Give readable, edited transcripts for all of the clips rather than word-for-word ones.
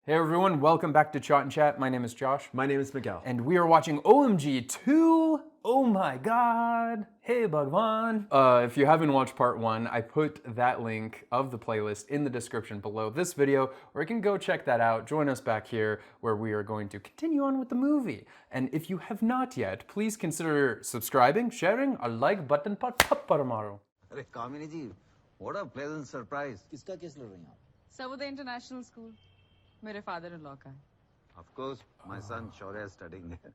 Hey everyone, welcome back to Chot and Chat. My name is Josh. My name is Miguel. And we are watching OMG 2. Oh my god. Hey Bhagwan. If you haven't watched part 1, I put that link of the playlist in the description below this video, or you can go check that out. Join us back here where we are going to continue on with the movie. And if you have not yet, please consider subscribing, sharing, or like button पर थप्पड़ मारो. अरे कामिनी जी, what a pleasant surprise. किसका case लड़ रही हैं आप? Savuday International School. मेरे father-in-law का है. Of course, my son Shaurya is studying there.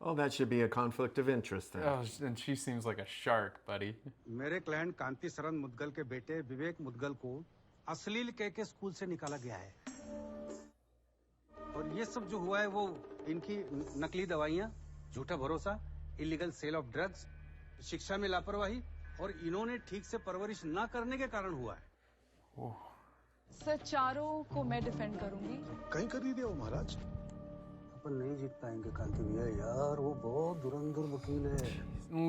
Oh, that should be a conflict of interest then. Oh, and she seems like a shark, buddy. मेरे client कांति शरण मुदगल के बेटे विवेक मुदगल को अश्लील कह के स्कूल से निकाला गया है और ये सब जो हुआ है वो इनकी नकली दवाइयाँ, झूठा भरोसा, इलीगल सेल ऑफ ड्रग्स, शिक्षा में लापरवाही और इन्होंने ठीक से परवरिश ना करने के कारण हुआ है। सर चारों को मैं डिफेंड करूंगी. कहीं कर ही रहे हो महाराज। अपन नहीं जीत पाएंगे कांति भैया यार, वो बहुत धुरंधर वकील है।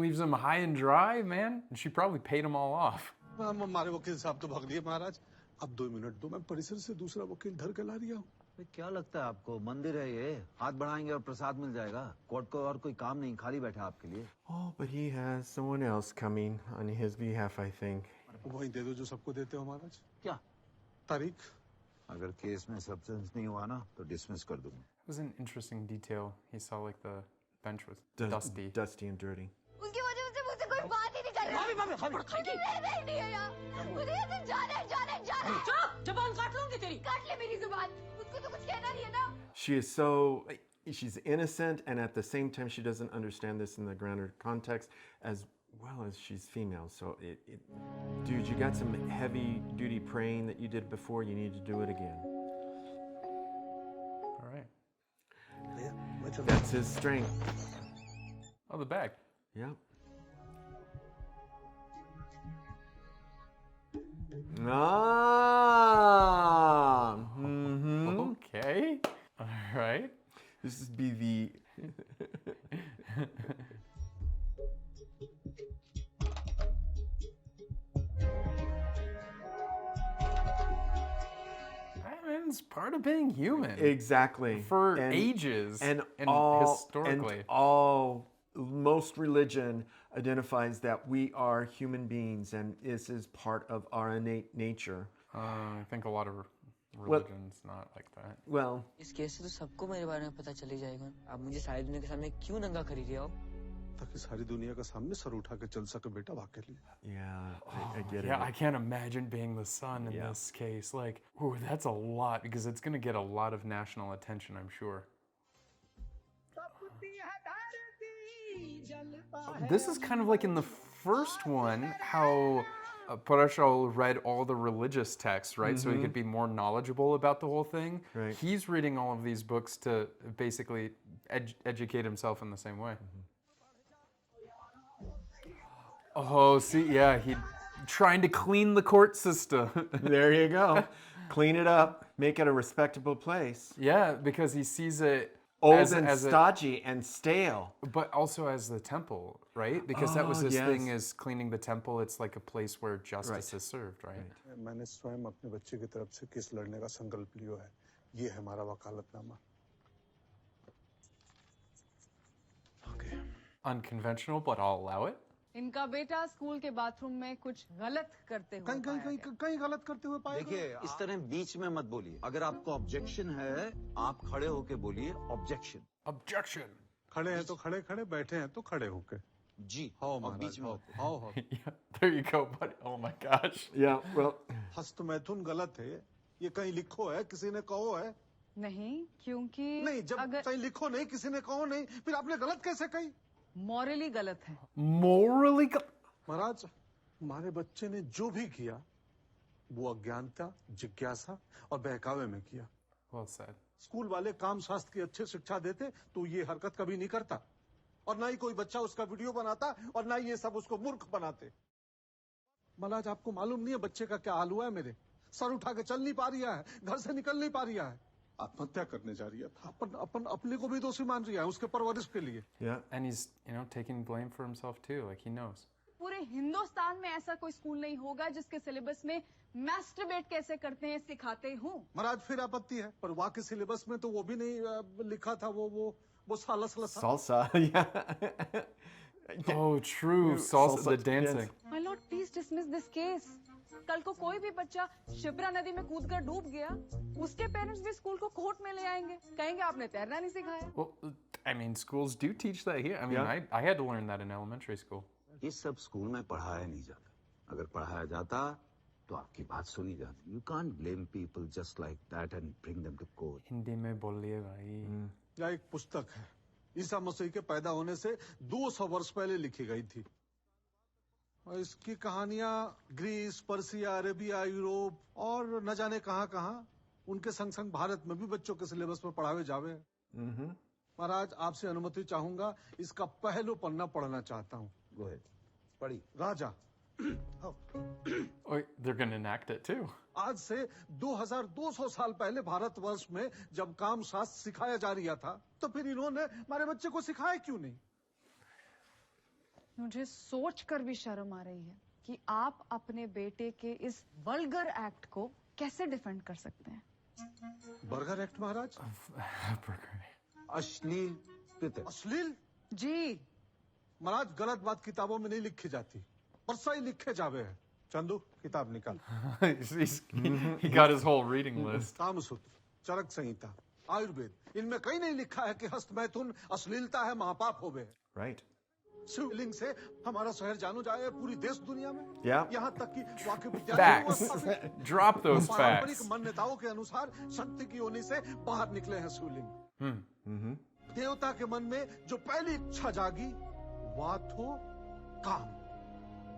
Leaves him high and dry, man. And she probably paid them all off. हमारे वकील साहब तो भाग लिए महाराज। अब 2 मिनट दो, मैं परिसर से दूसरा वकील धर के ला रहा हूँ। क्या लगता है आपको, मंदिर है ये, हाथ बढ़ाएंगे और प्रसाद मिल जाएगा? कोर्ट को और कोई काम नहीं, खाली बैठा आपके लिए। Oh, but he has someone else coming on his behalf, I think. वही दे दो जो सबको देते हो महाराज। क्या तारीख? अगर केस में सब्सटेंस नहीं हुआ ना तो डिसमिस कर दूंगा। It was an interesting detail. He saw like the bench was dusty. Dusty and dirty. उसकी वजह से मुझसे कोई बात ही नहीं कर रहा। मुझे रहना ही नहीं है यार। मुझे यहाँ से जाना है। चुप! जबान काट लूंगी तेरी. काट ले मेरी जुबान। उसको तो कुछ कहना नहीं है ना। She is so, she's innocent, and at the same time she doesn't understand this in the grander context, as well as she's female. So, dude, you got some heavy duty praying that you did before, you need to do it again. All right. That's his strength. Oh, the bag. Yep. Okay. All right. This would be the I mean, it's part of being human. exactly For ages and historically. Most religion identifies that we are human beings, and this is part of our innate nature. I think a lot of religions not like that. Well, इस case से तो सबको मेरे बारे में पता चली जाएगा. आप मुझे सारी दुनिया के सामने क्यों नंगा खरीद रहे हो? ताकि सारी दुनिया के सामने सर उठा के चल सके बेटा वाह के लिए। yeah, I get Yeah, I it. can't imagine being the son in Yeah. this case. Like, ooh, that's a lot because it's going to get a lot of national attention, I'm sure. This is kind of like in the first one, how Parashal read all the religious texts, right? So he could be more knowledgeable about the whole thing. Right. He's reading all of these books to basically educate himself in the same way. Oh, see, yeah, he trying to clean the court system. There you go. Clean it up, make it a respectable place. Yeah, because he sees it Old as, and as a, stodgy and stale. but also as the temple, right? Because that was Oh, his yes. thing, is cleaning the temple. It's like a place where justice is served, right? मैंने स्वयं अपने बच्चे की तरफ से case लड़ने का संकल्प लिया है। ये है हमारा वकालतनामा। Unconventional, but I'll allow it. इनका बेटा स्कूल के बाथरूम में कुछ गलत करते हुए कहीं कहीं पाया कहीं गया. कहीं गलत करते हुए पाएगा। देखिए, इस तरह बीच में मत बोलिए। अगर आपको ऑब्जेक्शन है, आप खड़े होके बोलिए ऑब्जेक्शन। Objection. खड़े हैं तो खड़े खड़े, बैठे हैं तो खड़े होके। जी, हाँ और महाराज, बीच में हाँ, होके। हाँ, हाँ। Yeah, there you go, buddy. Oh my gosh. Yeah, well, हस्तमैथुन गलत है। ये कहीं लिखो है, किसी ने कहो है? नहीं, क्योंकि नहीं, जब अगर कहीं लिखो नहीं, किसी ने कहो नहीं, फिर आपने गलत कैसे कही? मॉरली गलत है. Morally. महाराज, हमारे बच्चे ने जो भी किया वो अज्ञानता, जिज्ञासा और बहकावे में किया। Well said. स्कूल वाले काम शास्त्र की अच्छी शिक्षा देते तो ये हरकत कभी नहीं करता, और ना ही कोई बच्चा उसका वीडियो बनाता, और ना ही ये सब उसको मूर्ख बनाते। महाराज, आपको मालूम नहीं है बच्चे का क्या हाल हुआ है? मेरे सर उठा के चल नहीं पा रहा है, घर से निकल नहीं पा रहा है, आत्महत्या करने जा रही है। अपन अपने को भी दोषी मान रही है उसके परवरिश के लिए। yeah. And he's, taking blame for himself too. Like, he knows. पूरे हिंदुस्तान में ऐसा कोई स्कूल नहीं होगा जिसके सिलेबस में मैस्टरबेट कैसे करते हैं सिखाते हूँ। महाराज फिर आपत्ति है, पर वहाँ के सिलेबस में तो वो भी नहीं लिखा था, वो साला Salsa, yeah. Oh, true. Salsa, the dancing. My lord, please dismiss this case. कल को कोई भी बच्चा शिप्रा नदी में कूदकर डूब गया, उसके पेरेंट्स भी स्कूल को कोर्ट में ले आएंगे, कहेंगे आपने तैरना नहीं सिखाया। Well, I mean, schools do teach that here. I mean, Yeah. I had to learn that in elementary school. ये सब स्कूल में पढ़ाया नहीं जाता। अगर पढ़ाया जाता तो आपकी बात सुनी जाती। You can't blame people just like that and bring them to court. Hindi में बोलिए भाई। यह एक पुस्तक है, ईसा मसीह के पैदा होने से 200 वर्ष पहले लिखी गई थी और इसकी कहानियां ग्रीस, पर्सिया, अरेबिया, यूरोप और न जाने कहां उनके संग संग भारत में भी बच्चों के सिलेबस में पढ़ावे जावे हैं। महाराज, आपसे अनुमति चाहूंगा, इसका पहलू पन्ना पढ़ना चाहता हूँ। Go ahead. पढ़ी। राजा। Oh, they're going to enact it too. आज से 2200 साल पहले भारतवर्ष में जब काम शास्त्र सिखाया जा रहा था, तो फिर इन्होंने हमारे बच्चे को सिखाया क्यों नहीं? मुझे सोचकर भी शर्म आ रही है कि आप अपने बेटे के इस वल्गर एक्ट को कैसे डिफेंड कर सकते हैं। बर्गर एक्ट महाराज? अश्लील पितर। अश्लील? जी। महाराज, गलत बात किताबों में नहीं लिखी जाती, पर सही लिखे जावे हैं। चंदू, किताब निकाल। He got his whole reading list. Kamasutra, चरक संहिता, आयुर्वेद, इनमें कहीं नहीं लिखा है कि हस्त मैथुन अश्लीलता है, महापाप होवे। Right. शिवलिंग से हमारा शहर जानो जाए पूरी देश दुनिया में। Yeah. यहाँ तक कि वाक्य Facts. Drop those पारंपरिक facts. मान्यताओं के अनुसार शक्ति की योनि से बाहर निकले हैं शिवलिंग। देवता के मन में जो पहली इच्छा जागी, वाथो काम,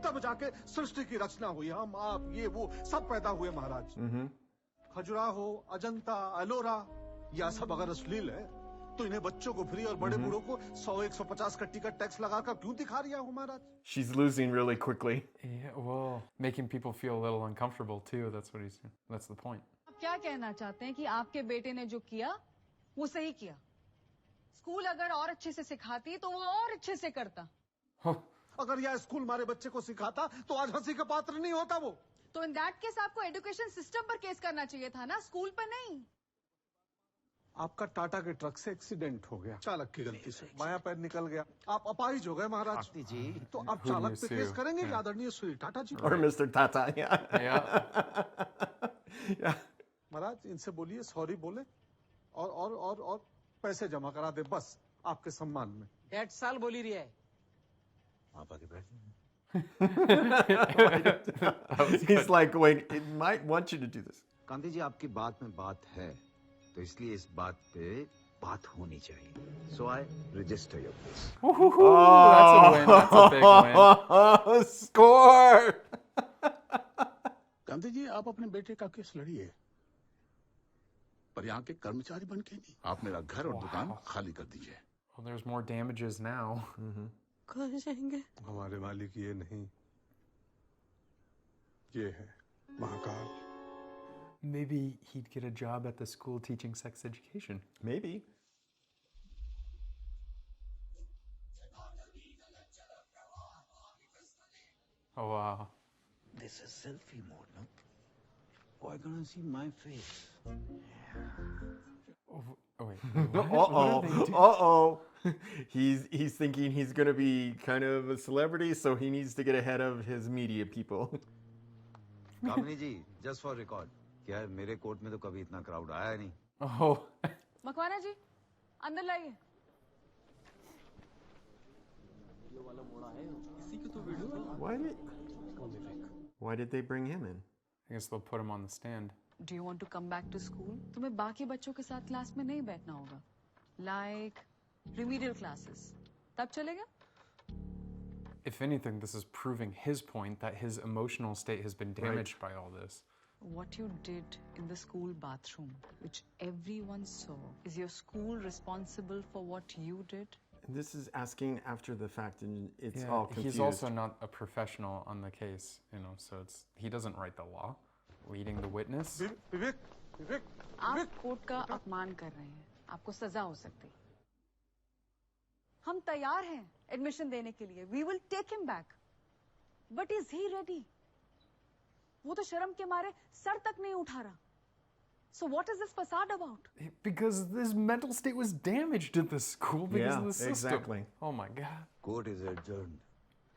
तब जाके सृष्टि की रचना हुई। हम, आप, ये वो सब पैदा हुए महाराज। खजुराहो, अजंता, एलोरा, यह सब अगर अश्लील है तो इन्हें बच्चों को फ्री और बड़े बूढ़ों को 100-150 का टिकट टैक्स लगाकर क्यों दिखा रहा हूँ महाराज? She's losing really quickly. Yeah, well, making people feel a little uncomfortable too. That's the point. आप क्या कहना चाहते हैं कि आपके बेटे ने जो किया वो सही किया? स्कूल अगर और अच्छे से सिखाती तो वो और अच्छे से करता। अगर यह स्कूल हमारे बच्चे को सिखाता तो आज हंसी का पात्र नहीं होता वो। तो इन दैट केस आपको एजुकेशन सिस्टम पर केस करना चाहिए था ना, स्कूल पर नहीं। आपका टाटा के ट्रक से एक्सीडेंट हो गया, चालक की गलती से बायां पैर निकल गया, आप अपाहिज हो गए महाराज जी। तो आप चालक पे केस करेंगे कि आदरणीय श्री टाटा जी? Or Mr. Tata, yeah. Yeah. महाराज, इनसे बोलिए सॉरी बोले और पैसे जमा करा दे, बस आपके सम्मान में। 1.5 साल बोली रही है। आप आगे बैठे। He's like, wait, it might want you to do this. कांति जी, आपकी बात में बात है, तो इसलिए इस बात पे बात होनी चाहिए। So I register your case. That's a win. That's a big win. Score! कांति जी, आप अपने बेटे का केस लड़िए, पर यहाँ के कर्मचारी बन के नहीं। आप मेरा घर और दुकान खाली कर दीजिए। Well, there's more damages now. कहाँ जाएंगे? हमारे मालिक ये नहीं, ये है Mahakal. Maybe he'd get a job at the school teaching sex education. Maybe. Oh, wow. This is selfie mode, no? Why can't I see my face? Oh, wait. Uh-oh. He's thinking he's going to be kind of a celebrity, so he needs to get ahead of his media people. Kamini ji, just for record, क्या है, मेरे court में तो कभी इतना crowd आया नहीं। Oh. Makwana जी, अंदर लाइए। Why did they bring him in? I guess they'll put him on the stand. Do you want to come back to school? तुम्हें बाकी बच्चों के साथ क्लास में नहीं बैठना होगा, like remedial classes। तब चलेगा? If anything, this is proving his point that his emotional state has been damaged by all this. What you did in the school bathroom, which everyone saw, is your school responsible for what you did? This is asking after the fact, and it's Yeah, all confused. he's also not a professional on the case, so he doesn't write the law. Leading the witness. विवेक, आप court का अपमान कर रहे हैं, आपको सजा हो सकती। हम तैयार हैं एडमिशन देने के लिए। We will take him back. But is he ready? वो तो शर्म के मारे सर तक नहीं उठा रहा. So what is this facade about? Because this mental state was damaged at the school because Yeah, of the system. exactly. Oh my god. Court is adjourned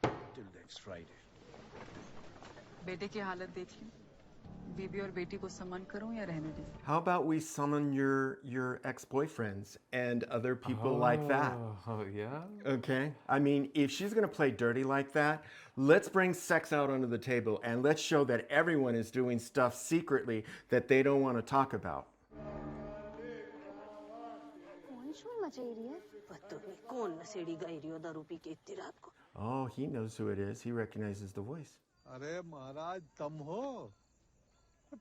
till next Friday. बेटे की हालत देख ली. बीबी और बेटी को समन करूं या रहने दें? How about we summon your ex-boyfriends and other people like that? Oh yeah. Okay. I mean, if she's going to play dirty like that, let's bring sex out onto the table and let's show that everyone is doing stuff secretly that they don't want to talk about. कौन शोर मचाई रही है? पता नहीं कौन नशेड़ी गाई रही हो दारू पी के इतनी रात को. Oh, he knows who it is. He recognizes the voice. अरे महाराज तुम हो,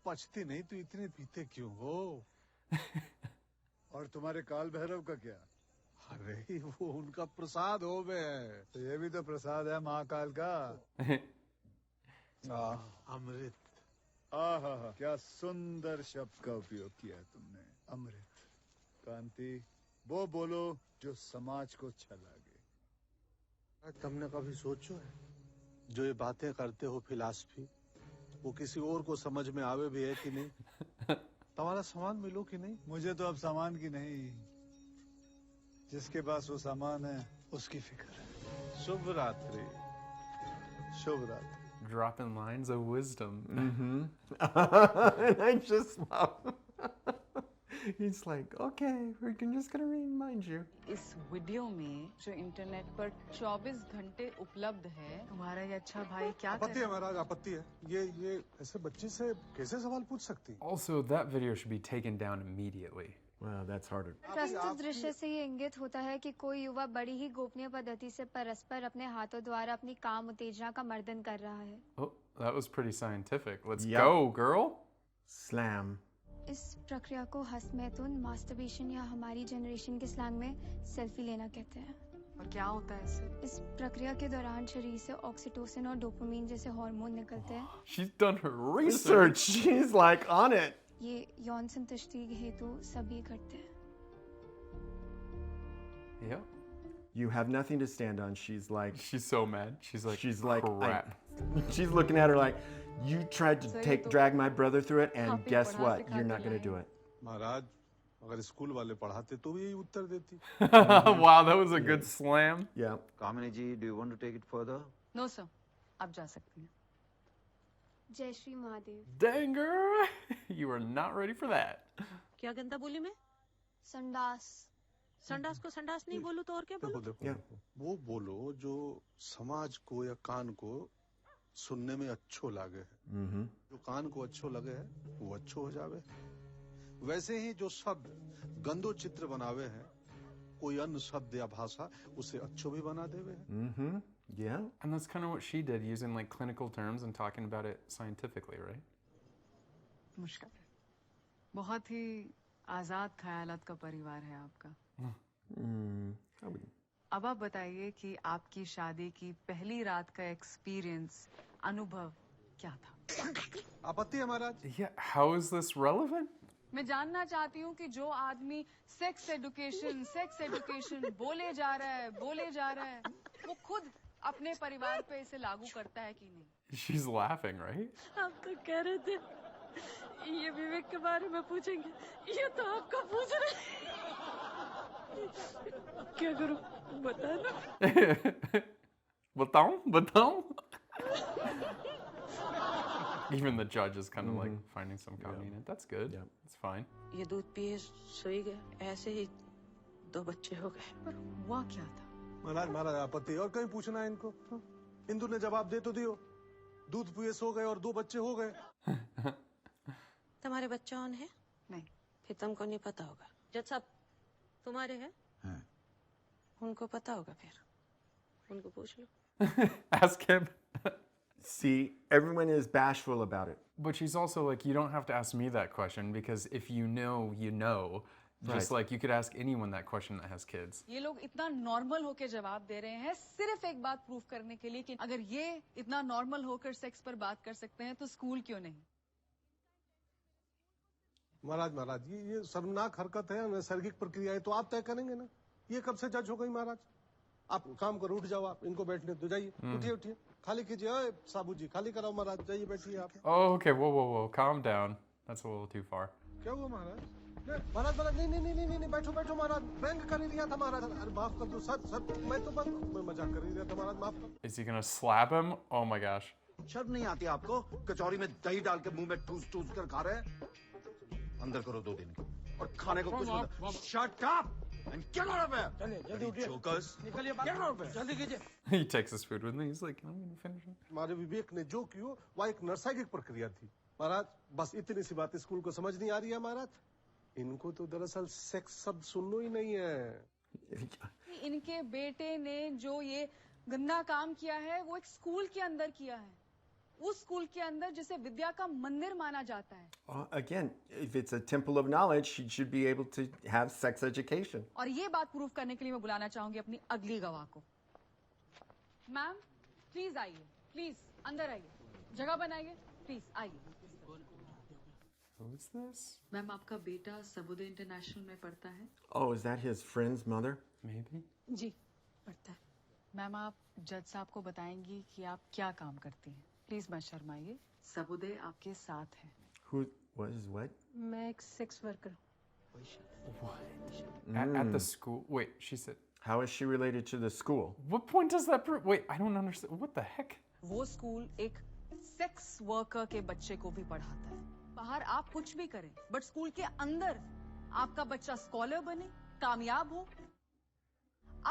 पछती नहीं तो इतने पीते क्यों हो? और तुम्हारे काल भैरव का क्या? अरे वो उनका प्रसाद हो बे. तो ये भी तो प्रसाद है महाकाल का. अमृत. आहा, क्या सुंदर शब्द का उपयोग किया है तुमने. अमृत. कांति, वो बोलो जो समाज को अच्छा लगे. तुमने कभी सोचो है जो ये बातें करते हो फिलॉसफी, वो किसी और को समझ में आवे भी है कि नहीं? तुम्हारा सामान मिलो कि नहीं? मुझे तो अब सामान की नहीं, जिसके पास वो सामान है उसकी फिक्र है. शुभ रात्रि. शुभ रात्रि. Dropping lines of wisdom. And I just love. He's like, okay, we're just going to remind you. इस वीडियो में जो इंटरनेट पर 24 घंटे उपलब्ध है, तुम्हारा ये अच्छा भाई क्या कर आपत्ति है महाराज, आपत्ति है. ये ऐसे बच्चे से कैसे सवाल पूछ सकती? Also, that video should be taken down immediately. Well, that's harder. प्रस्तुत दृश्य से ये इंगित होता है कि कोई युवा बड़ी ही गोपनीय पद्धति से परस्पर अपने हाथों द्वारा अपनी काम उत्तेजना का मर्दन कर रहा है. Oh, that was pretty scientific. Let's Yep. go, girl. Slam. इस प्रक्रिया को हस्तमैथुन, मास्टरबेशन या हमारी जनरेशन के स्लैंग में सेल्फी लेना कहते हैं. और क्या होता है इससे? इस प्रक्रिया के दौरान शरीर से ऑक्सीटोसिन और डोपामिन जैसे हार्मोन निकलते हैं. She's done her Research. She's like on it. ये यौन संतुष्टि हेतु सभी घटते हैं. Yep. You have nothing to stand on. She's like, She's so mad. She's like, crap. she's looking at her like, you tried to drag my brother through it, and guess what? You're not going to do it. महाराज, अगर school वाले पढ़ाते तो भी यही उत्तर देती. Wow, that was a good slam. Yeah. Kamini ji, do you want to take it further? No sir, आप जा सकती हैं. जय Shri Mahadev. Dang, girl. You were not ready for that. क्या गंदा बोली मैं? संडास. संडास को संडास नहीं बोलूं तो और क्या बोलूं? देखो, वो बोलो जो समाज को या कान को सुनने में अच्छो लगे. जो कान को अच्छो लगे है वो अच्छो हो जावे. वैसे ही जो शब्द गंदो चित्र बनावे हैं, कोई अन्य शब्द या भाषा उसे अच्छो भी बना देवे है. Yeah. And that's kind of what she did, using like clinical terms and talking about it scientifically, right? मुश्किल है. बहुत ही आजाद ख्यालात का परिवार है आपका. अब आप बताइए कि आपकी शादी की पहली रात का एक्सपीरियंस, अनुभव क्या था? आपत्ति है महाराज? Yeah, how is this relevant? मैं जानना चाहती हूँ कि जो आदमी सेक्स एजुकेशन बोले जा रहा है, वो खुद अपने परिवार पे इसे लागू करता है कि नहीं? She's laughing, right? आप तो कह रहे थे ये विवेक के बारे में पूछेंगे, ये तो आपका पूछ रहे हैं. क्या करूं बताना? बताऊं? Even the judge is kind of like finding some comedy in it. That's good. Yeah. It's fine. ये दूध पिए सोई गए, ऐसे ही 2 बच्चे हो गए. पर हुआ क्या था? महाराज आपत्ति और कहीं पूछना है इनको? इंदु ने जवाब दे तो दियो. दूध पिए सो गए और 2 बच्चे हो गए. तुम्हारे बच्चे ऑन है? नहीं. फिर तुमको नहीं पता होगा. जज साहब तुम्हारे हैं? हैं. उनको पता होगा, फिर उनको पूछ लो. Ask him. See, everyone is bashful about it. But she's also like, you don't have to ask me that question because if you know, you know. Just Right. like you could ask anyone that question that has kids. ये लोग इतना normal होकर जवाब दे रहे हैं सिर्फ एक बात प्रूफ करने के लिए कि अगर ये इतना नॉर्मल होकर सेक्स पर बात कर सकते हैं तो स्कूल क्यों नहीं? महाराज ये शर्मनाक हरकत है, नैसर्गिक प्रक्रिया है, तो आप तय करेंगे ना. ये कब से जज हो गई महाराज? आप काम करो, उठ जाओ, आप इनको बैठने दो, जाइए, उठिए उठिए, खाली कीजिए। ओए साबू जी, खाली कराओ महाराज, जाइए बैठिए आप। Oh, okay, whoa, calm down. That's a little too far. क्या हुआ महाराज? महाराज महाराज, नहीं, बैठो बैठो महाराज, व्यंग कर ही दिया था महाराज। अरे माफ कर दो सर, मैं तो मैं मजाक कर ही दिया था महाराज, माफ कर। Is he gonna slap him? Oh my gosh. शर्म नहीं आती आपको? कचौरी में दही डाल के मुंह में ठूस ठूस कर खा रहे हैं। अंदर करो 2 दिन की, और खाने को कुछ मत। Shut up and get out of here. चलिए जल्दी उठिए, Jokers. निकलिए, get out of here, जल्दी कीजिए। He takes his food with him. He's like, I'm gonna finish it. हमारे विवेक ने जो किया वह एक नैसर्गिक प्रक्रिया थी महाराज। बस इतनी सी बात स्कूल को समझ नहीं आ रही है महाराज। इनको तो दरअसल सेक्स शब्द सुनना ही नहीं है। इनके बेटे ने जो ये गंदा काम किया है वो एक स्कूल के अंदर किया है, उस स्कूल के अंदर जिसे विद्या का मंदिर माना जाता है। Again, if it's a temple of knowledge, she should be able to have sex education. और ये बात प्रूफ करने के लिए मैं बुलाना चाहूंगी अपनी अगली गवाह को। मैम प्लीज आइए, प्लीज अंदर आइए, जगह बनाइए, प्लीज आइए। Who's this? मैम आपका बेटा सबुदय इंटरनेशनल में पढ़ता है? Oh, is that his friend's mother? Maybe. जी पढ़ता है। मैम आप जज साहब को बताएंगी कि आप क्या काम करती हैं, प्लीज मत शर्माइए। सबुदय आपके साथ है। Who? What is what? मैं एक सेक्स वर्कर हूँ। At the school? Wait, she said. How is she related to the school? What point does that prove? Wait, I don't understand. What the heck? वो school एक sex worker के बच्चे को भी पढ़ाता है। बाहर आप कुछ भी करें, बट स्कूल के अंदर आपका बच्चा स्कॉलर बने, कामयाब हो।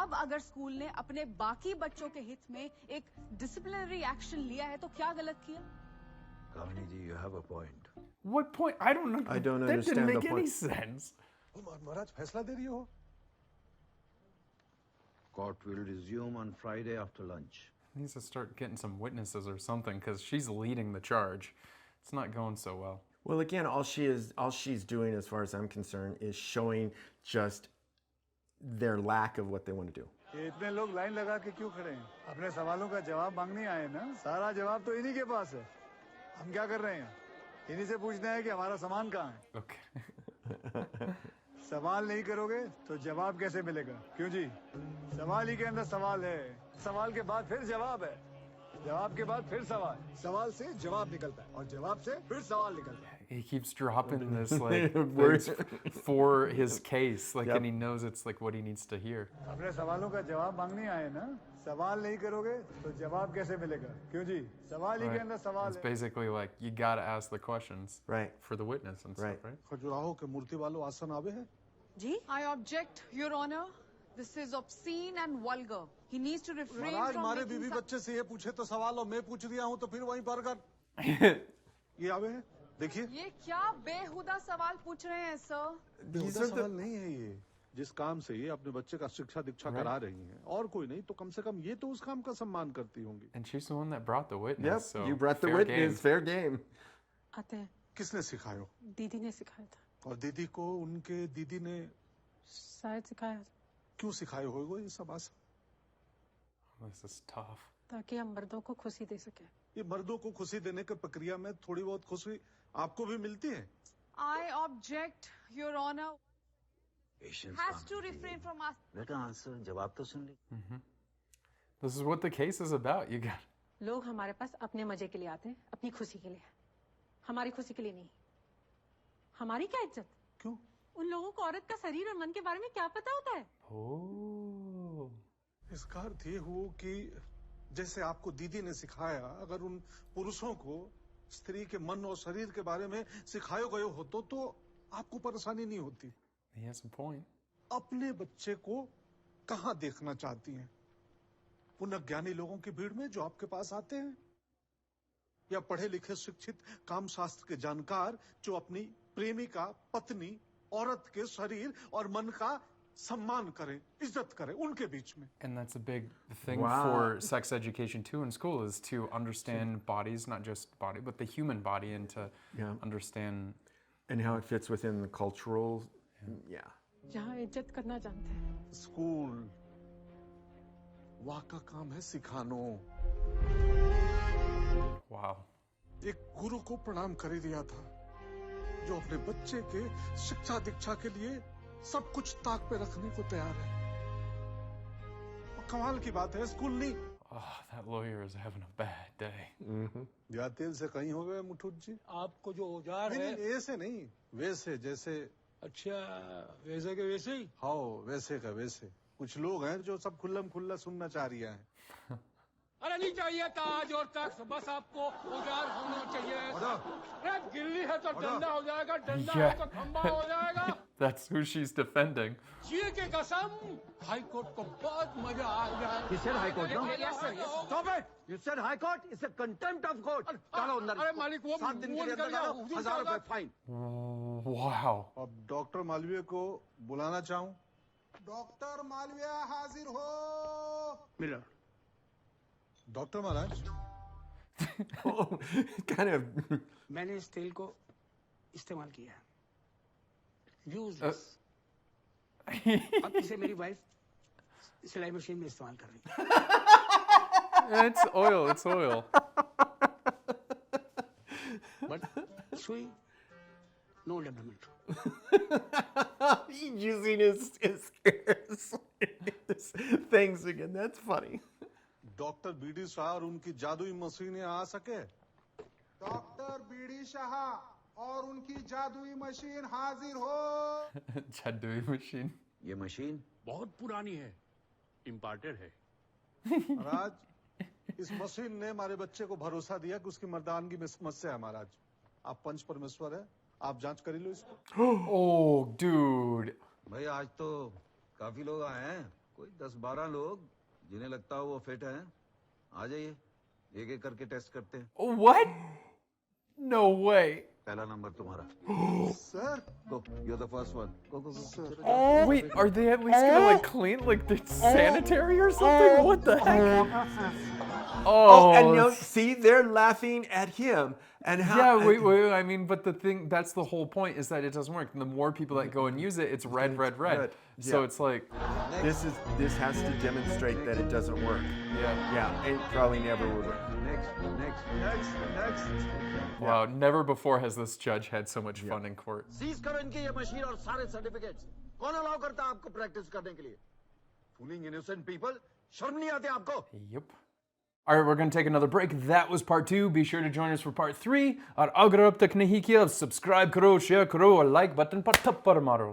अब अगर स्कूल ने अपने बाकी बच्चों के हित में एक डिसिप्लिनरी एक्शन लिया है तो क्या गलत किया? कामिनी जी, you have a point. What point? I don't know. I don't that understand didn't the make any point. sense. महाराज फैसला दे रही हो? Court will resume on Friday after lunch. Needs to start getting some witnesses or something because she's leading the charge. It's not going so well. Well, again, all she's doing, as far as I'm concerned, is showing just their lack of what they want to do. इतने लोग line लगा के क्यों खड़े हैं? अपने सवालों का जवाब मांगने आए ना? सारा जवाब तो इन्हीं के पास है। हम क्या कर रहे हैं? इन्हीं से पूछना है कि हमारा सामान कहाँ है? Okay. सवाल नहीं करोगे तो जवाब कैसे मिलेगा? क्यों जी? सवाल ही के अंदर सवाल है, सवाल के बाद फिर जवाब है, जवाब के बाद फिर सवाल, सवाल से जवाब निकलता है और जवाब से फिर सवाल निकलता है। He keeps dropping this like words for his case, like, and he knows it's like what he needs to hear. अपने सवालों का जवाब मांगने आए ना? सवाल नहीं करोगे तो जवाब कैसे मिलेगा? क्यों जी? सवाल ही के अंदर सवाल It's है। basically like you gotta ask the questions, right, for the witness and stuff, right? Khajuraho के मूर्ति वालों आसन आवे है? जी? I object, Your Honor. This is obscene and vulgar. He needs to refrain Maharaj from हमारे making बीवी some... बच्चे से ये पूछे तो सवाल और मैं पूछ दिया हूँ तो फिर वहीं पर कर ये आवे है, देखिए। ये क्या बेहुदा सवाल पूछ रहे हैं सर? बेहुदा सवाल नहीं है ये। जिस काम से ये अपने बच्चे का शिक्षा दीक्षा करा रही हैं, और कोई नहीं तो कम से कम ये तो उस काम का सम्मान करती होंगी। And she's the one that brought the witness. Yep, so you brought the fair witness. game. Fair game. आते हैं। किसने सिखायो? दीदी ने सिखाया था। और दीदी को उनके दीदी ने शायद सिखाया क्यों सिखायो होगा ये सब आसन? This is tough. ताकि हम मर्दों को खुशी दे सके। ये मर्दों को खुशी देने की प्रक्रिया में थोड़ी बहुत खुशी आपको भी मिलती है? I object, Your Honor. Patience, Has to Kamini ji. refrain from us. Let her answer. जवाब तो सुन ली। This is what the case is about. You got. लोग हमारे पास अपने मजे के लिए आते हैं, अपनी खुशी के लिए, हमारी खुशी के लिए नहीं। हमारी क्या इज्जत? क्यों? उन लोगों को औरत का शरीर और मन के बारे में क्या पता होता है? Oh. इसका अर्थ ये हो कि जैसे आपको दीदी ने सिखाया, अगर उन पुरुषों को स्त्री के मन और शरीर के बारे में सिखाए गए होते तो आपको परेशानी नहीं होती। He has a point. अपने बच्चे को कहाँ देखना चाहती हैं? उन अज्ञानी लोगों की भीड़ में जो आपके पास आते हैं, या पढ़े लिखे शिक्षित काम शास्त्र के जानकार जो अपनी प्रेमिका, पत्नी, औरत के शरीर और मन का सम्मान करें, इज्जत करें उनके बीच में। And that's a big thing Wow. for sex education too in school is to understand bodies, not just body, but the human body, and to understand and how it fits within the cultural. Yeah. जहाँ इज्जत करना जानते हैं। School वहाँ का काम है सिखानो। Wow. एक गुरु को प्रणाम कर ही दिया था जो अपने बच्चे के शिक्षा दीक्षा के लिए सब कुछ ताक पे रखने को तैयार है। कमाल की बात है, स्कूल नहीं। Oh, that lawyer is having a bad day. या तेल से कहीं हो गए मुठुत जी? आपको जो औजार नहीं, है नहीं, ऐसे नहीं, वैसे जैसे। अच्छा वैसे के वैसे ही। हाँ, वैसे का वैसे। कुछ लोग हैं जो सब खुल्लम खुल्ला सुनना चाह रही हैं। अरे नहीं चाहिए ताज और तख्त, बस आपको औजार होना चाहिए। अरे गिल्ली है तो डंडा हो जाएगा, डंडा है तो खंबा हो जाएगा। That's who she's defending. जी की कसम, हाई कोर्ट को बहुत मजा आएगा। You said high court, no? Yes, sir, yes. Stop it! You said high court? It's a contempt of court. डालो अंदर। अरे मालिक वो 7 दिन के लिए अंदर डालो, 1000 रुपए फाइन। Wow. अब डॉक्टर मालवीय को बुलाना चाहूँ। डॉक्टर मालवीय हाजिर हो। मिला। Doctor Maharaj. kind of. मैंने इस तेल को इस्तेमाल किया है, यूजलेस। अब इसे मेरी वाइफ सिलाई मशीन में इस्तेमाल कर रही है। It's oil, it's oil. But सुई no development. He's using his things again. That's funny. Doctor BD Shah और उनकी जादुई मशीनें आ सके। डॉक्टर बीडी शाह और उनकी जादुई मशीन हाजिर हो। Jadui machine. ये मशीन बहुत पुरानी है, इम्पोर्टेड है। महाराज, इस मशीन ने हमारे बच्चे को भरोसा दिया कि उसकी मर्दानगी में समस्या है। महाराज, आप पंच परमेश्वर है, आप जांच कर ही लो इसको। Oh, dude. भाई आज तो काफी लोग आए हैं, कोई 10-12 लोग जिन्हें लगता हो वो फिट हैं। आ जाइए, एक एक करके टेस्ट करते हैं। What? No way. पहला नंबर तुम्हारा। Sir, Go, you're the first one. Go, go, go. Oh, wait, are they at least gonna like clean, like the sanitary or something? What the heck? Oh, and you know, see, they're laughing at him. And how? Yeah, wait. I mean, but the thing, that's the whole point, is that it doesn't work. And the more people that go and use it, it's red. Red, So yeah. it's like, This has to demonstrate that it doesn't work. Yeah, it probably never would work. Next. wow, never before has this judge had so much fun in court. Seize करो इनकी ये machine और सारे certificates. कौन allow करता है आपको practice करने के लिए? Fooling innocent people, शर्म नहीं आती आपको? Yep. All right, we're going to take another break. That was part 2. Be sure to join us for part 3. और अगर अब तक नहीं किया, subscribe करो, share करो और like button पर थप्पड़ मारो.